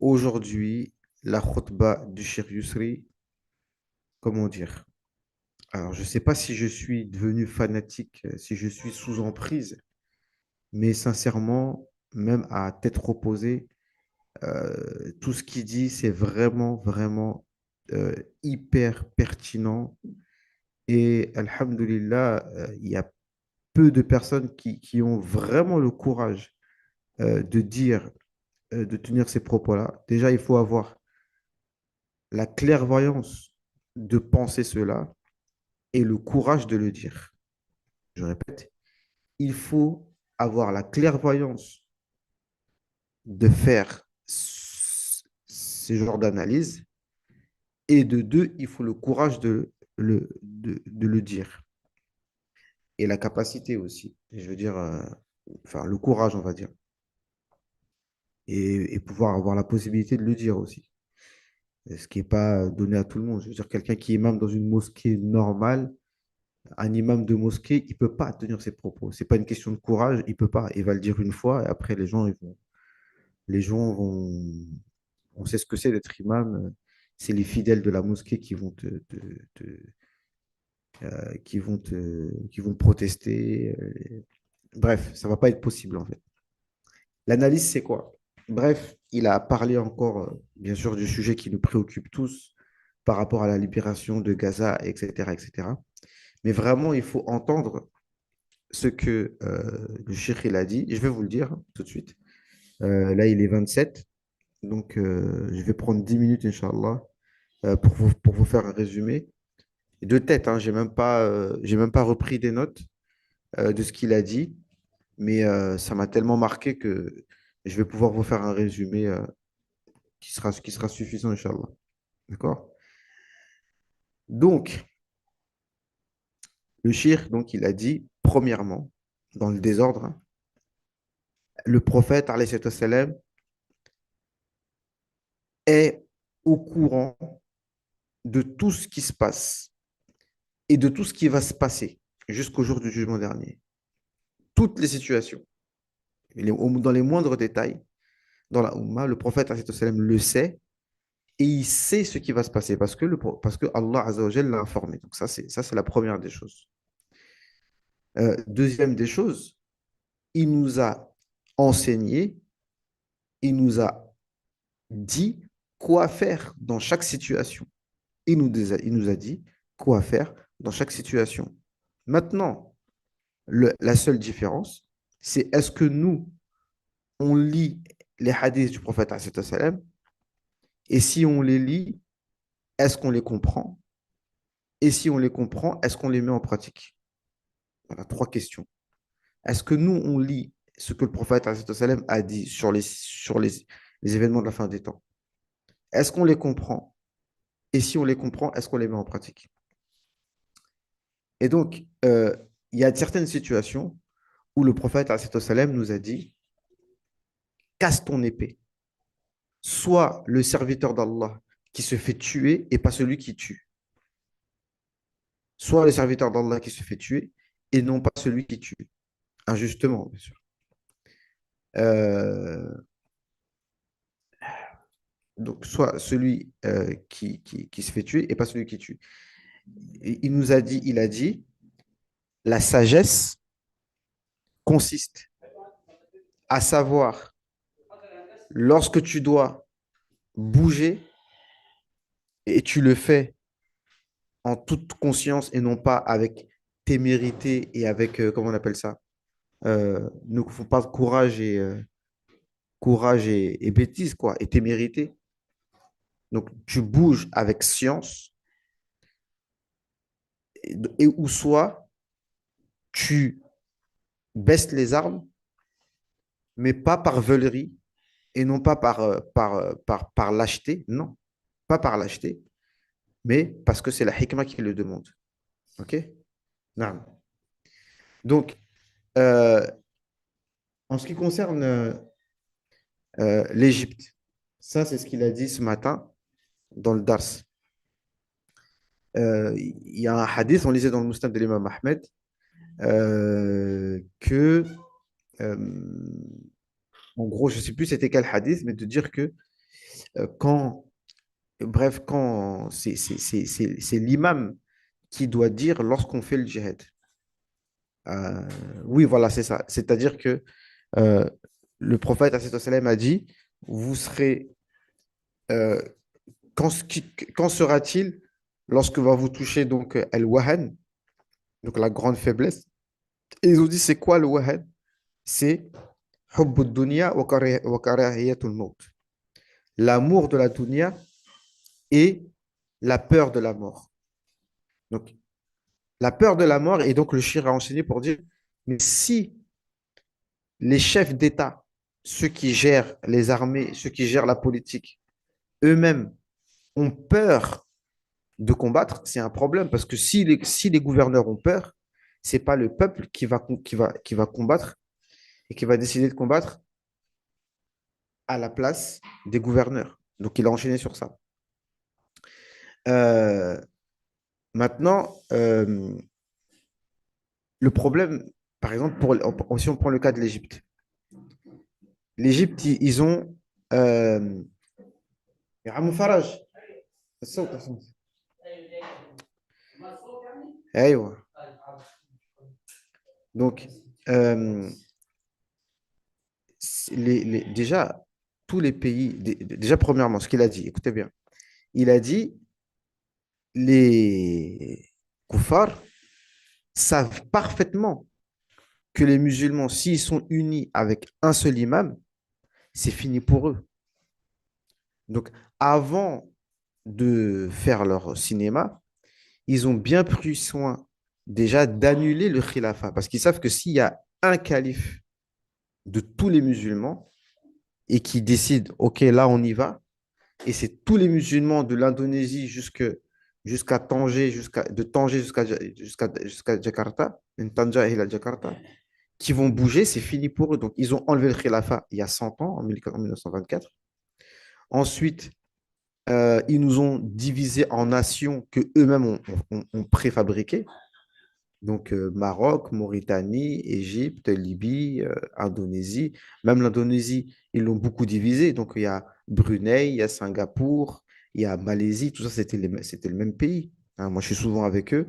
aujourd'hui, la khutba du Cheikh Yusri, comment dire? Alors, je ne sais pas si je suis devenu fanatique, si je suis sous emprise, mais sincèrement, même à tête reposée, tout ce qu'il dit, c'est vraiment, vraiment euh, hyper pertinent. Et Alhamdulillah, il y a peu de personnes qui ont vraiment le courage de dire, de tenir ces propos-là. Déjà, il faut avoir la clairvoyance de penser cela et le courage de le dire. Je répète, il faut avoir la clairvoyance de faire ce genre d'analyse et de deux, il faut le courage de le dire et la capacité aussi. Je veux dire, enfin, le courage, on va dire, et pouvoir avoir la possibilité de le dire aussi. Ce qui n'est pas donné à tout le monde. Je veux dire, quelqu'un qui est imam dans une mosquée normale, un imam de mosquée, il ne peut pas tenir ses propos. Ce n'est pas une question de courage, il ne peut pas. Il va le dire une fois et après, les gens vont. On sait ce que c'est d'être imam. C'est les fidèles de la mosquée qui vont qui vont protester. Bref, ça ne va pas être possible en fait. L'analyse, c'est quoi? Bref, il a parlé encore, bien sûr, du sujet qui nous préoccupe tous par rapport à la libération de Gaza, etc., etc. Mais vraiment, il faut entendre ce que le cheikh il a dit. Je vais vous le dire tout de suite. Là, il est 27. Donc, je vais prendre 10 minutes, Inch'Allah, pour vous faire un résumé. De tête, hein, j'ai même pas repris des notes de ce qu'il a dit, mais ça m'a tellement marqué que je vais pouvoir vous faire un résumé qui sera suffisant, Inch'Allah. D'accord? Donc, le shir, donc, il a dit, premièrement, dans le désordre, hein, le prophète, alayhi salatu wassalam, est au courant de tout ce qui se passe et de tout ce qui va se passer jusqu'au jour du jugement dernier. Toutes les situations, dans les moindres détails, dans la Ummah, le prophète alayhi salatu wassalam, le sait et il sait ce qui va se passer parce que Allah Azza wa Jalla l'a informé. Donc ça, c'est la première des choses. Deuxième des choses, il nous a enseigné, il nous a dit quoi faire dans chaque situation. Il nous a dit quoi faire dans chaque situation. Maintenant, la seule différence, c'est est-ce que nous, on lit les hadiths du prophète salam, et si on les lit, est-ce qu'on les comprend? Et si on les comprend, est-ce qu'on les met en pratique? Voilà, trois questions. Est-ce que nous, on lit ce que le prophète salam, a dit sur les événements de la fin des temps? Est-ce qu'on les comprend? Et si on les comprend, est-ce qu'on les met en pratique? Et donc, il y a certaines situations où le prophète salam, nous a dit, casse ton épée. Sois le serviteur d'Allah qui se fait tuer et pas celui qui tue. Sois le serviteur d'Allah qui se fait tuer et non pas celui qui tue. Injustement, bien sûr. Euh, donc, soit celui qui se fait tuer et pas celui qui tue. Et il a dit, la sagesse consiste à savoir lorsque tu dois bouger et tu le fais en toute conscience et non pas avec témérité et avec, comment on appelle ça, ne confond pas courage et bêtise, quoi, et témérité. Donc, tu bouges avec science ou soit tu baisses les armes, mais pas par veulerie et non pas par lâcheté, non, pas par lâcheté, mais parce que c'est la hikmah qui le demande. OK? Non. Donc, euh, en ce qui concerne l'Égypte, ça, c'est ce qu'il a dit ce matin dans le Dars. Il y a un hadith, on lisait dans le Mousnad de l'imam Ahmed, que, euh, en gros, je ne sais plus c'était quel hadith, mais de dire que quand, bref, quand c'est l'imam qui doit dire lorsqu'on fait le djihad. Euh, oui, voilà, c'est ça. C'est-à-dire que euh, le prophète alayhi salam a dit, vous serez, euh, quand sera-t-il lorsque va vous toucher donc al-wahan, donc la grande faiblesse? Et ils ont dit, c'est quoi le wahan? C'est hubbu dunya wa karahiyatul maut. L'amour de la dunya et la peur de la mort. Donc, la peur de la mort, et donc le shir a enseigné pour dire, mais si les chefs d'État, ceux qui gèrent les armées, ceux qui gèrent la politique, eux-mêmes ont peur de combattre, c'est un problème parce que si les gouverneurs ont peur, c'est pas le peuple qui va combattre et qui va décider de combattre à la place des gouverneurs. Donc il a enchaîné sur ça. Euh, maintenant, le problème, par exemple, si on prend le cas de l'Égypte, l'Égypte, ils ont Ramon Faraj. أيوة. Donc, euh, déjà, tous les pays, déjà, premièrement, ce qu'il a dit, écoutez bien, il a dit les koufars savent parfaitement que les musulmans, s'ils sont unis avec un seul imam, c'est fini pour eux. Donc, avant de faire leur cinéma, ils ont bien pris soin déjà d'annuler le khilafat parce qu'ils savent que s'il y a un calife de tous les musulmans et qui décide, OK, là, on y va, et c'est tous les musulmans de l'Indonésie jusqu'à Tanger, de Tanger jusqu'à Jakarta, Tanja et la Jakarta, qui vont bouger, c'est fini pour eux. Donc, ils ont enlevé le khilafat il y a 100 ans, en 1924. Ensuite, ils nous ont divisés en nations que eux-mêmes ont préfabriquées. Donc, Maroc, Mauritanie, Égypte, Libye, Indonésie. Même l'Indonésie, ils l'ont beaucoup divisé. Donc, il y a Brunei, il y a Singapour, il y a Malaisie. Tout ça, c'était le même pays. Hein, moi, je suis souvent avec eux.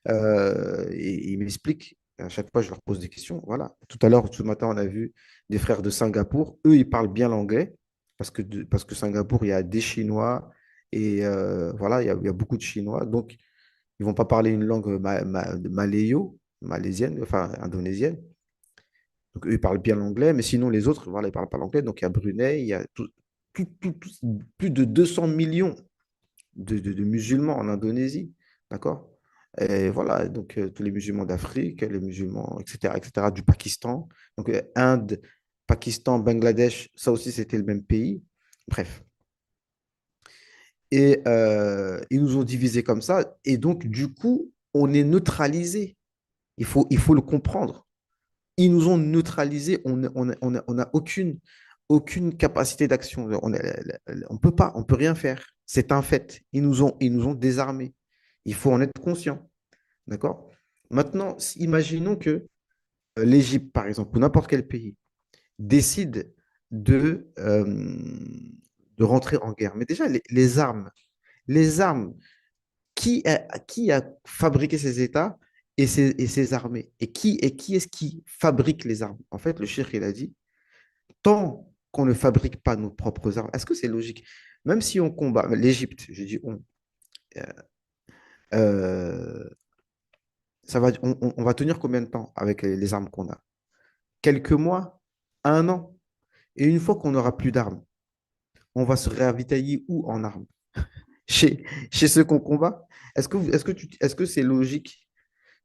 Et ils m'expliquent. À chaque fois, je leur pose des questions. Voilà. Tout à l'heure, ce matin, on a vu des frères de Singapour. Eux, ils parlent bien l'anglais parce que Singapour, il y a des Chinois et voilà, il y a beaucoup de Chinois. Donc, ils vont pas parler une langue malaisienne, enfin indonésienne. Donc, eux, ils parlent bien l'anglais, mais sinon, les autres, voilà, ils parlent pas l'anglais. Donc, il y a Brunei, il y a plus de 200 millions de musulmans en Indonésie. D'accord? Et voilà, donc tous les musulmans d'Afrique, les musulmans, etc., du Pakistan. Donc, Inde, Pakistan, Bangladesh, ça aussi, c'était le même pays. Bref. Et ils nous ont divisés comme ça. Et donc, du coup, on est neutralisé. Il faut le comprendre. Ils nous ont neutralisés. On a aucune capacité d'action. On peut pas, on peut rien faire. C'est un fait. Ils nous ont désarmés. Il faut en être conscient. D'accord? Maintenant, imaginons que l'Égypte, par exemple, ou n'importe quel pays, décide de, euh, de rentrer en guerre. Mais déjà, les armes, qui a fabriqué ces États et ces armées? Et qui est-ce qui fabrique les armes? En fait, le cheikh, il a dit, tant qu'on ne fabrique pas nos propres armes, est-ce que c'est logique? Même si on combat l'Égypte, je dis on, euh, euh, on va tenir combien de temps avec les armes qu'on a? Quelques mois, un an. Et une fois qu'on n'aura plus d'armes, on va se ravitailler où en armes? Chez, chez ceux qu'on combat? Est-ce que c'est logique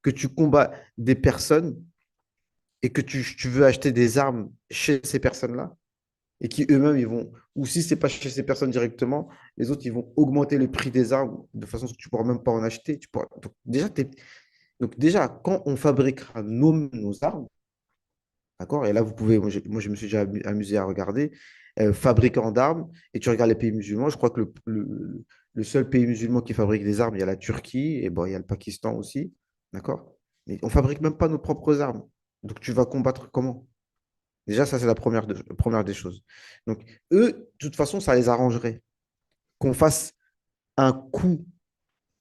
que tu combats des personnes et que tu veux acheter des armes chez ces personnes-là et qui eux-mêmes, ils vont, ou si ce n'est pas chez ces personnes directement, les autres, ils vont augmenter le prix des armes de façon que tu ne pourras même pas en acheter. Donc déjà, quand on fabriquera nos armes, d'accord, et là, vous pouvez, moi, je me suis déjà amusé à regarder, fabricant d'armes, et tu regardes les pays musulmans, je crois que le seul pays musulman qui fabrique des armes, il y a la Turquie, et bon, il y a le Pakistan aussi, d'accord? Mais on ne fabrique même pas nos propres armes. Donc tu vas combattre comment? Déjà, ça, c'est la première des choses. Donc, eux, de toute façon, ça les arrangerait qu'on fasse un coup,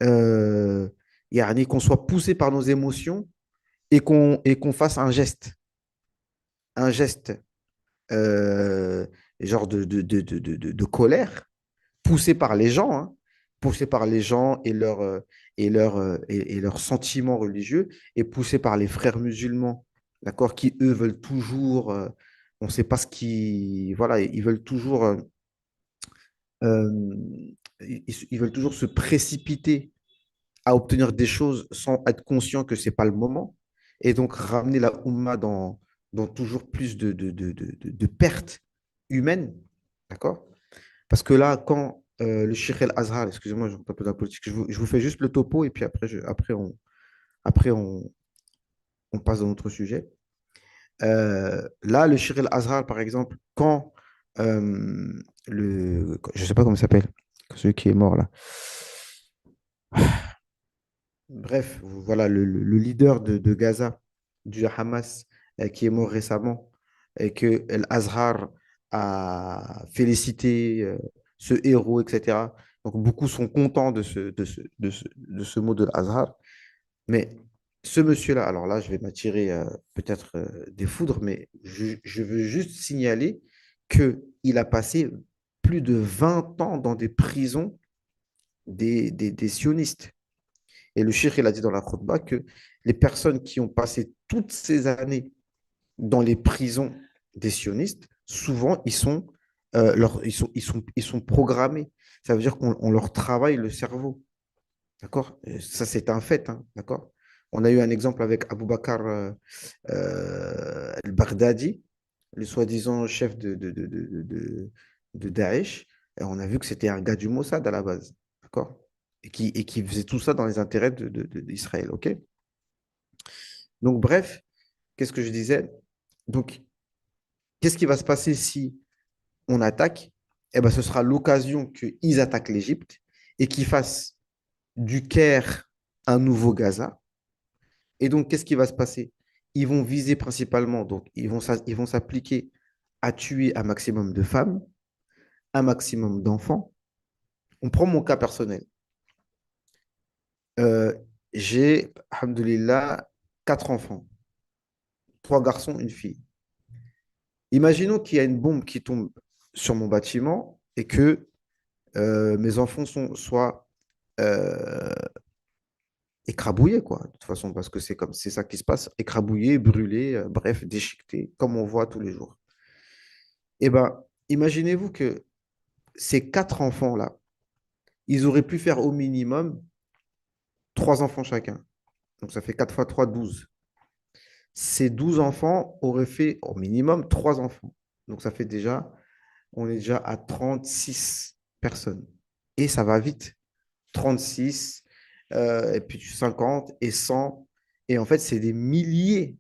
euh, yani qu'on soit poussé par nos émotions et qu'on fasse un geste euh, genre de colère, poussé par les gens, hein, poussé par les gens et leurs sentiments religieux, et poussé par les frères musulmans, d'accord, qui eux veulent toujours, on ne sait pas ce qui, voilà, ils veulent toujours, euh, ils veulent toujours se précipiter à obtenir des choses sans être conscient que c'est pas le moment, et donc ramener la Oumma dans toujours plus de pertes humaines, d'accord? Parce que là, quand le Cheikh El Azhar, excusez-moi, je rentre un peu dans la politique, je vous fais juste le topo et puis après on passe dans notre sujet. Là, le Cheikh El Azhar, par exemple, quand je sais pas comment il s'appelle, celui qui est mort là. Bref, voilà, le leader de Gaza, du Hamas, qui est mort récemment, et que El Azhar a félicité ce héros, etc. Donc, beaucoup sont contents de ce mot de l'Azhar. Mais ce monsieur-là, alors là, je vais m'attirer peut-être des foudres, mais je veux juste signaler qu'il a passé plus de 20 ans dans des prisons des sionistes. Et le cheikh, il a dit dans la khutbah que les personnes qui ont passé toutes ces années dans les prisons des sionistes, souvent, ils sont programmés. Ça veut dire qu'on leur travaille le cerveau. D'accord? Ça, c'est un fait. Hein, d'accord? On a eu un exemple avec Abu Bakr el-Baghdadi, le soi-disant chef de Daesh. Et on a vu que c'était un gars du Mossad à la base. D'accord? Et qui faisait tout ça dans les intérêts d'Israël. OK? Donc, bref, qu'est-ce que je disais? Donc, qu'est-ce qui va se passer si on attaque? Eh ben, ce sera l'occasion qu'ils attaquent l'Égypte et qu'ils fassent du Caire un nouveau Gaza. Et donc, qu'est-ce qui va se passer? Ils vont viser principalement, donc ils vont s'appliquer à tuer un maximum de femmes, un maximum d'enfants. On prend mon cas personnel. Euh, j'ai, alhamdoulilah, 4 enfants, 3 garçons, une fille. Imaginons qu'il y a une bombe qui tombe sur mon bâtiment et que mes enfants soient euh, écrabouillés, quoi, de toute façon, parce que c'est ça qui se passe, écrabouillés, brûlés, bref, déchiquetés, comme on voit tous les jours. Eh bien, imaginez-vous que ces 4 enfants-là, ils auraient pu faire au minimum 3 enfants chacun. Donc ça fait 4 fois 3, 12. Ces 12 enfants auraient fait au minimum 3 enfants. Donc ça fait déjà, on est déjà à 36 personnes. Et ça va vite. 36, et puis 50 et 100. Et en fait, c'est des milliers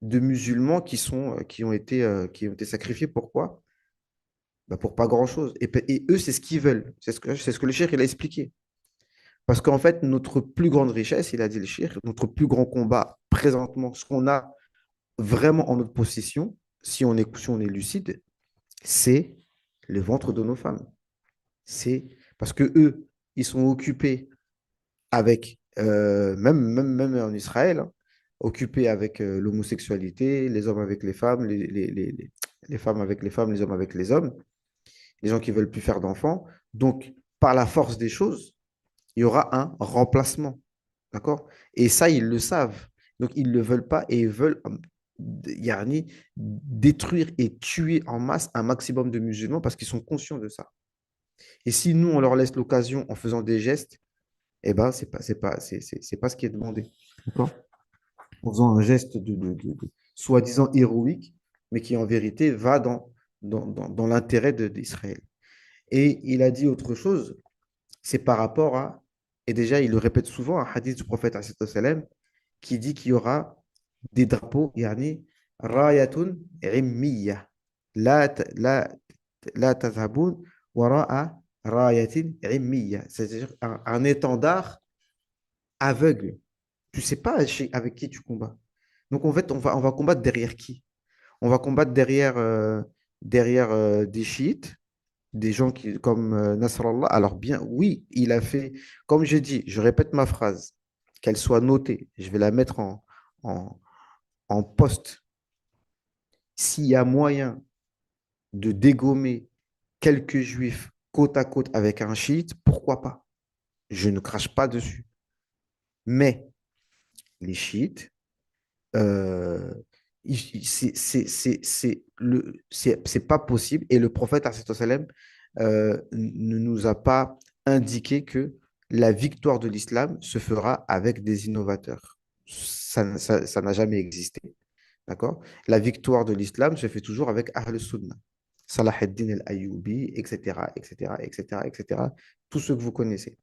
de musulmans qui ont été sacrifiés. Pourquoi? Bah, pour pas grand-chose. Et eux, c'est ce qu'ils veulent. C'est ce que le cheikh il a expliqué. Parce qu'en fait, notre plus grande richesse, il a dit le cheikh, notre plus grand combat présentement, ce qu'on a vraiment en notre possession, si on est lucide, c'est le ventre de nos femmes. C'est parce que eux, ils sont occupés avec, même en Israël, hein, occupés avec l'homosexualité, les hommes avec les femmes, les femmes avec les femmes, les hommes avec les hommes, les gens qui veulent plus faire d'enfants. Donc, par la force des choses, il y aura un remplacement. D'accord? Et ça, ils le savent. Donc, ils ne le veulent pas et ils veulent yani, détruire et tuer en masse un maximum de musulmans parce qu'ils sont conscients de ça. Et si nous, on leur laisse l'occasion en faisant des gestes, eh ben, c'est pas ce qui est demandé. D'accord? En faisant un geste de soi-disant héroïque, mais qui en vérité va dans l'intérêt d'Israël. Et il a dit autre chose, c'est par rapport à, et déjà il le répète souvent, un hadith du prophète salam, qui dit qu'il y aura des drapeaux, yani rayatun immiya, la, la, la tazhabun wara'a rayatin immiya, c'est-à-dire un étendard aveugle. Tu sais pas avec qui tu combats. Donc en fait, on va combattre derrière qui? On va combattre derrière des chiites, des gens comme Nasrallah. Alors bien, oui, il a fait, comme j'ai dit, je répète ma phrase, qu'elle soit notée, je vais la mettre en, en poste. S'il y a moyen de dégommer quelques juifs côte à côte avec un chiite, pourquoi pas? Je ne crache pas dessus. Mais les chiites, euh, c'est pas possible. Et le prophète, alayhi salam, ne nous a pas indiqué que la victoire de l'islam se fera avec des innovateurs. Ça n'a jamais existé. D'accord? La victoire de l'islam se fait toujours avec Ahl Sunnah. Salah ad-Din al-Ayyubi, etc., etc., etc., etc. Tous ceux que vous connaissez.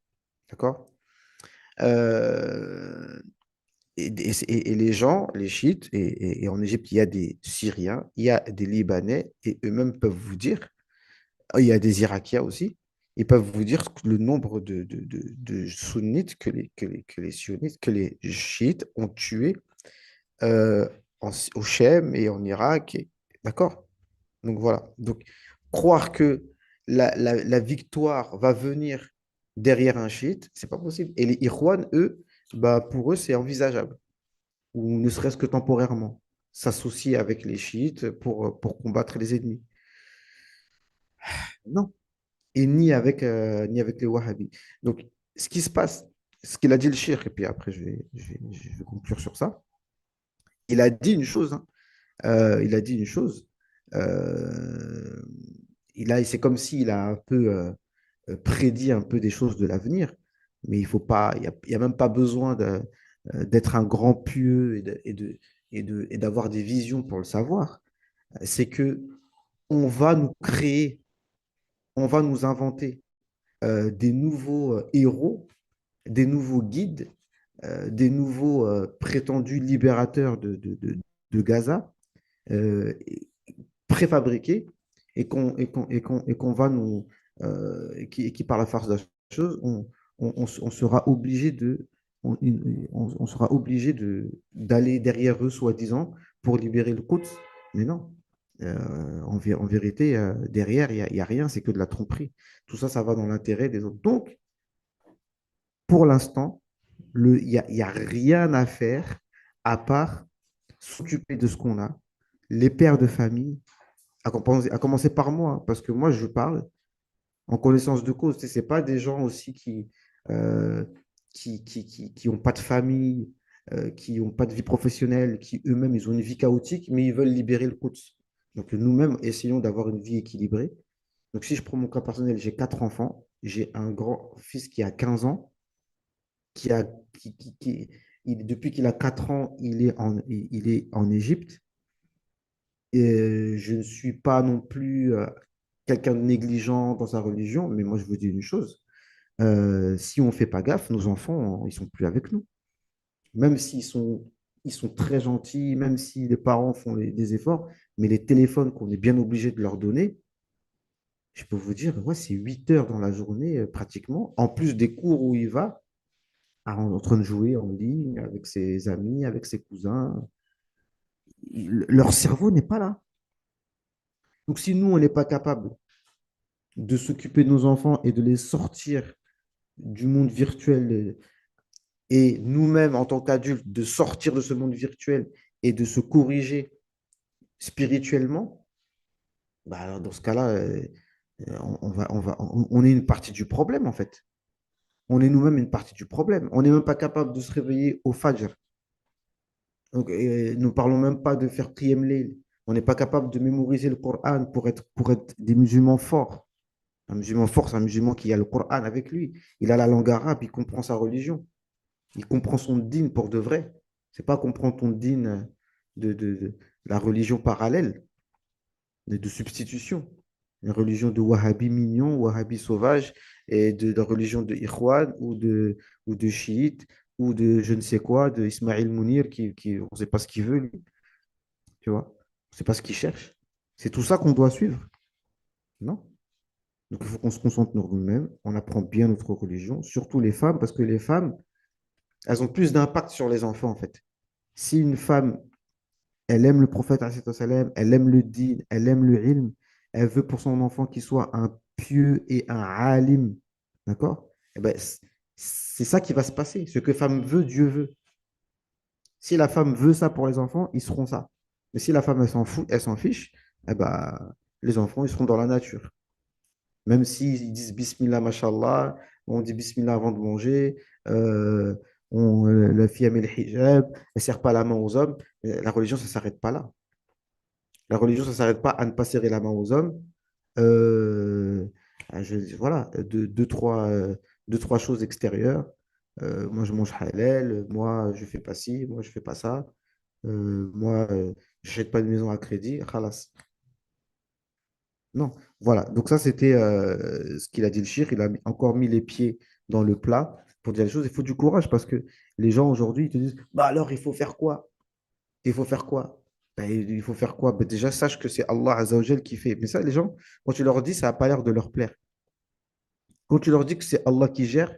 D'accord? Euh, et les gens, les chiites, et en Égypte, il y a des Syriens, il y a des Libanais, et eux-mêmes peuvent vous dire, il y a des Irakiens aussi, ils peuvent vous dire que le nombre de sunnites que les sionistes, que les chiites ont tués euh, au Chem et en Irak. D'accord? Donc voilà. Donc croire que la victoire va venir derrière un chiite, c'est pas possible. Et les Ikhwan, eux, bah, pour eux, c'est envisageable, ou ne serait-ce que temporairement, s'associer avec les chiites pour combattre les ennemis. Non. Et ni avec les wahhabis. Donc, ce qui se passe, ce qu'il a dit le cheikh, et puis après, je vais conclure sur ça. Il a dit une chose, hein. Il a dit une chose. Euh, c'est comme s'il a un peu prédit un peu des choses de l'avenir, mais il faut pas, il y a même pas besoin d'être un grand pieux et d'avoir des visions pour le savoir. C'est que on va nous créer, on va nous inventer des nouveaux héros, des nouveaux guides, des nouveaux prétendus libérateurs de Gaza, euh, préfabriqués, et qu'on va nous, et qui par la force de la chose, on sera obligé on sera obligé d'aller derrière eux, soi-disant, pour libérer le Quds. Mais non. En vérité, derrière, il y a rien, c'est que de la tromperie. Tout ça, ça va dans l'intérêt des autres. Donc, pour l'instant, il y a rien à faire à part s'occuper de ce qu'on a, les pères de famille, à commencer par moi, hein, parce que moi, je parle en connaissance de cause. Ce n'est pas des gens aussi euh, qui ont pas de famille, qui n'ont pas de vie professionnelle, qui eux-mêmes, ils ont une vie chaotique, mais ils veulent libérer le Quds. Donc, nous-mêmes, essayons d'avoir une vie équilibrée. Donc, si je prends mon cas personnel, j'ai quatre enfants. J'ai un grand-fils qui a 15 ans, qui a, depuis qu'il a 4 ans, il est en Égypte. Et je ne suis pas non plus quelqu'un de négligent dans sa religion, mais moi je vous dis une chose, si on ne fait pas gaffe, nos enfants, ils sont plus avec nous. Même ils sont très gentils, même si les parents font des efforts, mais les téléphones qu'on est bien obligé de leur donner, je peux vous dire, ouais, c'est 8 heures dans la journée pratiquement, en plus des cours où il va, en train de jouer en ligne avec ses amis, avec ses cousins. Leur cerveau n'est pas là. Donc si nous, on n'est pas capable de s'occuper de nos enfants et de les sortir du monde virtuel, et nous-mêmes, en tant qu'adultes, de sortir de ce monde virtuel et de se corriger spirituellement, bah alors dans ce cas-là, on est une partie du problème, en fait. On est nous-mêmes une partie du problème. On n'est même pas capable de se réveiller au Fajr. Donc, nous ne parlons même pas de faire Qiyam Layl. On n'est pas capable de mémoriser le Coran pour être des musulmans forts. Un musulman fort, c'est un musulman qui a le Coran avec lui. Il a la langue arabe, il comprend sa religion. Il comprend son dîn pour de vrai. C'est pas comprendre ton dîn de la religion parallèle, de substitution. La religion de Wahhabi mignon, Wahhabi sauvage, et de la religion de Ikhwan ou de chiite ou de je ne sais quoi, de Ismail Mounir on ne sait pas ce qu'il veut, lui, tu vois. On ne sait pas ce qu'il cherche. C'est tout ça qu'on doit suivre, non? Donc il faut qu'on se concentre sur nous-mêmes, on apprend bien notre religion, surtout les femmes, parce que les femmes, elles ont plus d'impact sur les enfants, en fait. Si une femme Elle aime le prophète, alayhi salam, elle aime le din, elle aime le ilm. Elle veut pour son enfant qu'il soit un pieux et un alim. D'accord? Eh ben, c'est ça qui va se passer. Ce que femme veut, Dieu veut. Si la femme veut ça pour les enfants, ils seront ça. Mais si la femme, elle s'en fout, elle s'en fiche, eh ben, les enfants, ils seront dans la nature. Même s'ils disent Bismillah, mashallah, on dit Bismillah avant de manger, euh, la fille, elle met le hijab, elle ne serre pas la main aux hommes. La religion, ça ne s'arrête pas là. La religion, ça ne s'arrête pas à ne pas serrer la main aux hommes. Euh, voilà, deux, trois choses extérieures. Moi, je mange halal, moi, je fais pas ci, moi, je fais pas ça. Moi, je n'achète pas de maison à crédit. Khalas. Non, voilà. Donc ça, c'était ce qu'il a dit le shir. Il a encore mis les pieds dans le plat pour dire les choses. Il faut du courage parce que les gens aujourd'hui, ils te disent, bah alors, il faut faire quoi? Il faut faire quoi? Ben, il faut faire quoi? Ben, déjà, sache que c'est Allah Azzawajal qui fait. Mais ça, les gens, quand tu leur dis, ça n'a pas l'air de leur plaire. Quand tu leur dis que c'est Allah qui gère,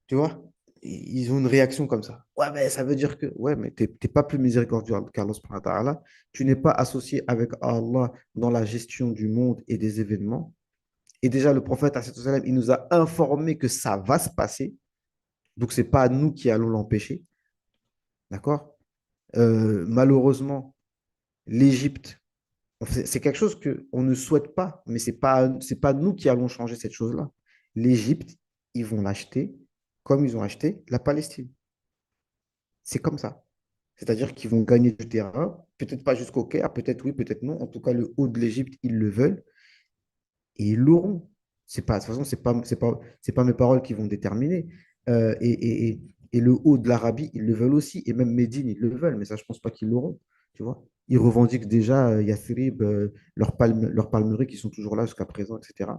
tu vois, ils ont une réaction comme ça. Ouais, mais ça veut dire que, ouais, mais t'es pas plus miséricordieux qu'Allah subhanahu wa ta'ala. Tu n'es pas associé avec Allah dans la gestion du monde et des événements. Et déjà, le prophète, alayhi salam, il nous a informé que ça va se passer. Donc, c'est pas nous qui allons l'empêcher. D'accord? Malheureusement, l'Égypte, c'est quelque chose qu'on ne souhaite pas, mais c'est pas nous qui allons changer cette chose-là. L'Égypte, ils vont l'acheter comme ils ont acheté la Palestine. C'est comme ça. C'est-à-dire qu'ils vont gagner du terrain, peut-être pas jusqu'au Caire, peut-être oui, peut-être non. En tout cas, le haut de l'Égypte, ils le veulent et ils l'auront. C'est pas, de toute façon, c'est pas mes paroles qui vont déterminer. Et le haut de l'Arabie, ils le veulent aussi. Et même Médine, ils le veulent. Mais ça, je pense pas qu'ils l'auront. Tu vois? Ils revendiquent déjà Yathrib, leurs palmeries qui sont toujours là jusqu'à présent, etc.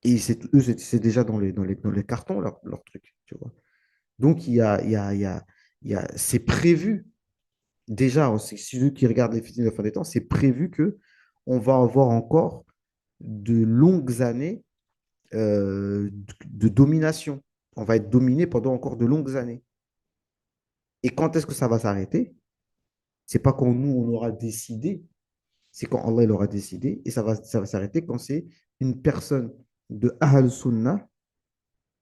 Et eux, c'est déjà dans les cartons, leur truc. Tu vois? Donc, c'est prévu. Déjà, c'est ceux qui regardent les films de la fin des temps, c'est prévu que on va avoir encore de longues années de domination. On va être dominé pendant encore de longues années. Et quand est-ce que ça va s'arrêter? C'est pas quand nous, on aura décidé, c'est quand Allah il aura décidé. Et ça va s'arrêter quand c'est une personne de Ahl Sunnah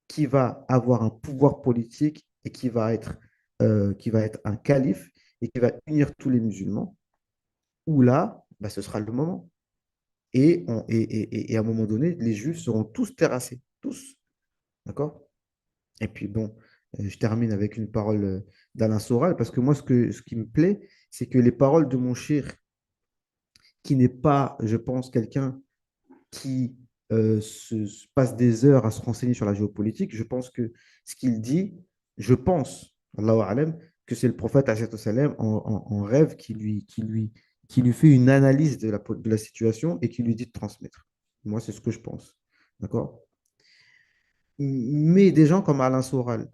qui va avoir un pouvoir politique et qui va être un calife et qui va unir tous les musulmans, où là, bah, ce sera le moment. Et à un moment donné, les Juifs seront tous terrassés, tous. D'accord? Et puis bon, je termine avec une parole d'Alain Soral, parce que moi, ce qui me plaît, c'est que les paroles de mon cher, qui n'est pas, je pense, quelqu'un qui se passe des heures à se renseigner sur la géopolitique, je pense que ce qu'il dit, je pense, Allahu Alam, que c'est le prophète alayhi salam en rêve qui lui fait une analyse de la situation et qui lui dit de transmettre. Moi, c'est ce que je pense. D'accord? Mais des gens comme Alain Soral,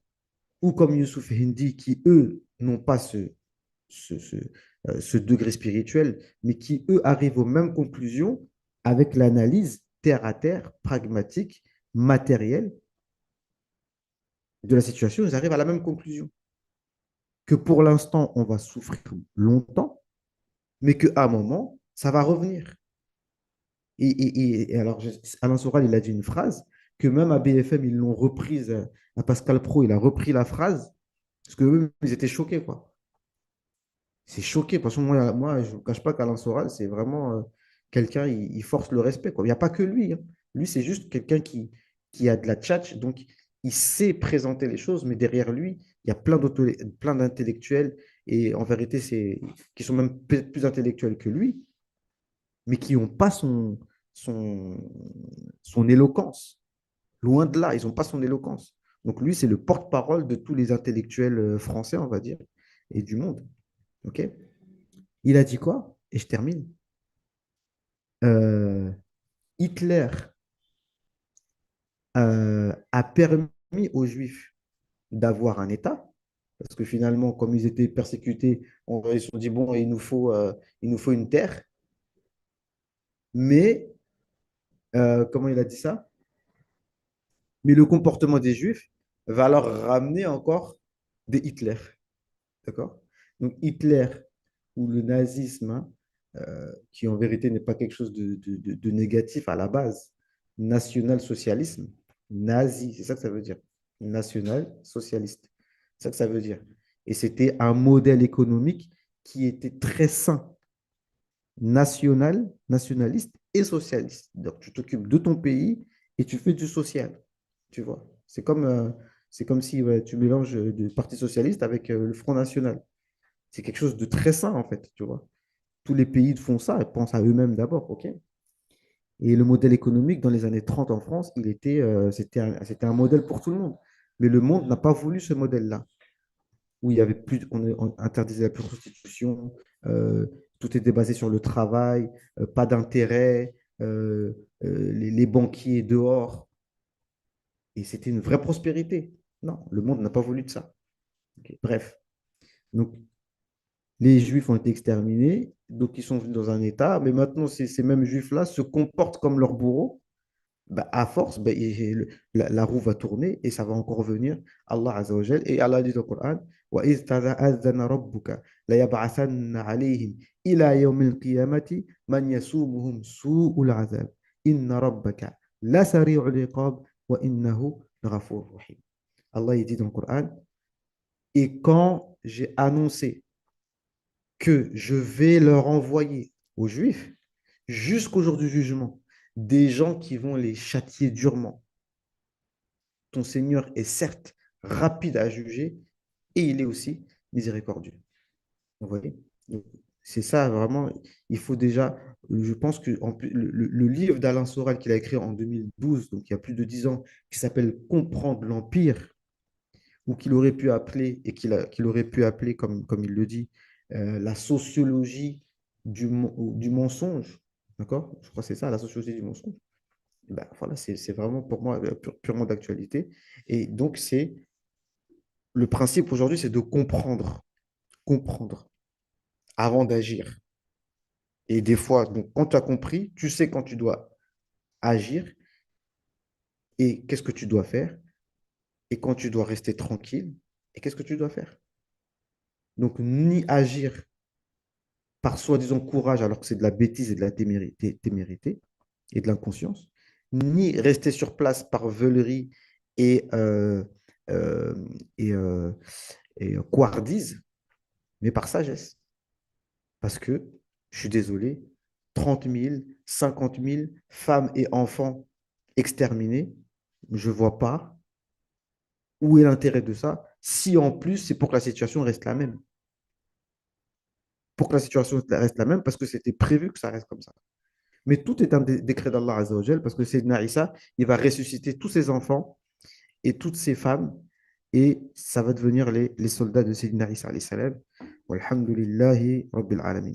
ou comme Youssouf Hindi, qui, eux, n'ont pas ce, ce, ce degré spirituel, mais qui, eux, arrivent aux mêmes conclusions avec l'analyse terre à terre, pragmatique, matérielle de la situation, ils arrivent à la même conclusion. Que pour l'instant, on va souffrir longtemps, mais qu'à un moment, ça va revenir. Et alors, Alain Soral, il a dit une phrase que même à BFM, ils l'ont reprise, à Pascal Pro, il a repris la phrase, parce qu'eux, ils étaient choqués, quoi. C'est choqué, parce que moi je ne vous cache pas qu'Alain Soral, c'est vraiment quelqu'un, il force le respect, quoi. Il n'y a pas que lui, hein. Lui, c'est juste quelqu'un qui a de la tchatch, donc il sait présenter les choses, mais derrière lui, il y a plein d'intellectuels, et en vérité, qui sont même peut-être plus intellectuels que lui, mais qui n'ont pas son, son éloquence. Loin de là, ils n'ont pas son éloquence. Donc lui, c'est le porte-parole de tous les intellectuels français, on va dire, et du monde. OK? Il a dit quoi? Et je termine. Euh, Hitler a permis aux Juifs d'avoir un État, parce que finalement, comme ils étaient persécutés, ils se sont dit, bon, il nous faut une terre. Mais, comment il a dit ça? Mais le comportement des Juifs va leur ramener encore des Hitler. D'accord? Donc Hitler ou le nazisme, hein, qui en vérité n'est pas quelque chose de négatif à la base. National-socialisme, nazi, c'est ça que ça veut dire. National-socialiste, c'est ça que ça veut dire. Et c'était un modèle économique qui était très sain, nationaliste et socialiste. Donc, tu t'occupes de ton pays et tu fais du social, tu vois. C'est comme si ouais, tu mélanges le Parti socialiste avec le Front National. C'est quelque chose de très sain, en fait, tu vois. Tous les pays font ça et pensent à eux-mêmes d'abord, OK? Et le modèle économique dans les années 30 en France, c'était un modèle pour tout le monde. Mais le monde n'a pas voulu ce modèle-là, où il y avait plus, on interdisait la prostitution, euh, tout était basé sur le travail, pas d'intérêt, les banquiers dehors, et c'était une vraie prospérité. Non, le monde n'a pas voulu de ça. Ok. Bref, donc les Juifs ont été exterminés, donc ils sont venus dans un État, mais maintenant ces mêmes Juifs-là se comportent comme leurs bourreaux. Bah, à force, bah, la roue va tourner et ça va encore venir. Allah Azza wa Jal, et Allah dit dans le Coran, وَإِذْ تَأَذَّنَ رَبُّكَ لَيَبْعَثَنَّ عَلَيْهِمْ إِلَى يَوْمِ الْقِيَامَةِ مَنْ يَسُومُهُمْ سُوءُ الْعَذَابِ إِنَّ رَبَّكَ لَسَرِيعُ الْعِقَابِ وَإِنَّهُ لَغَفُورٌ رَحِيمٌ. Allah il dit dans le Coran, et quand j'ai annoncé que je vais leur envoyer aux Juifs, jusqu'au jour du jugement, des gens qui vont les châtier durement. Ton Seigneur est certes rapide à juger et il est aussi miséricordieux. Vous voyez? Donc, c'est ça vraiment, il faut déjà, je pense que le livre d'Alain Soral qu'il a écrit en 2012, donc il y a plus de 10 ans, qui s'appelle Comprendre l'Empire, ou qu'il aurait pu appeler, qu'il aurait pu appeler, comme il le dit, la sociologie du mensonge. D'accord? Je crois que c'est ça, la sociologie du mensonge. Ben, voilà, c'est vraiment pour moi purement d'actualité. Et donc, le principe aujourd'hui, c'est de comprendre avant d'agir. Et des fois, donc, quand tu as compris, tu sais quand tu dois agir et qu'est-ce que tu dois faire et quand tu dois rester tranquille et qu'est-ce que tu dois faire. Donc, ni agir par soi-disant courage alors que c'est de la bêtise et de la témérité et de l'inconscience, ni rester sur place par veulerie et, euh, et, euh, et couardise, mais par sagesse. Parce que, je suis désolé, 30 000, 50 000 femmes et enfants exterminés, je ne vois pas où est l'intérêt de ça, si en plus c'est pour que la situation reste la même. Pour que la situation reste la même, parce que c'était prévu que ça reste comme ça. Mais tout est un décret d'Allah Azzawajal, parce que Sayyidina Isa, il va ressusciter tous ses enfants et toutes ces femmes, et ça va devenir les soldats de Sayyidina Isa alayhi salam. Walhamdulillahi Rabbil Alamin.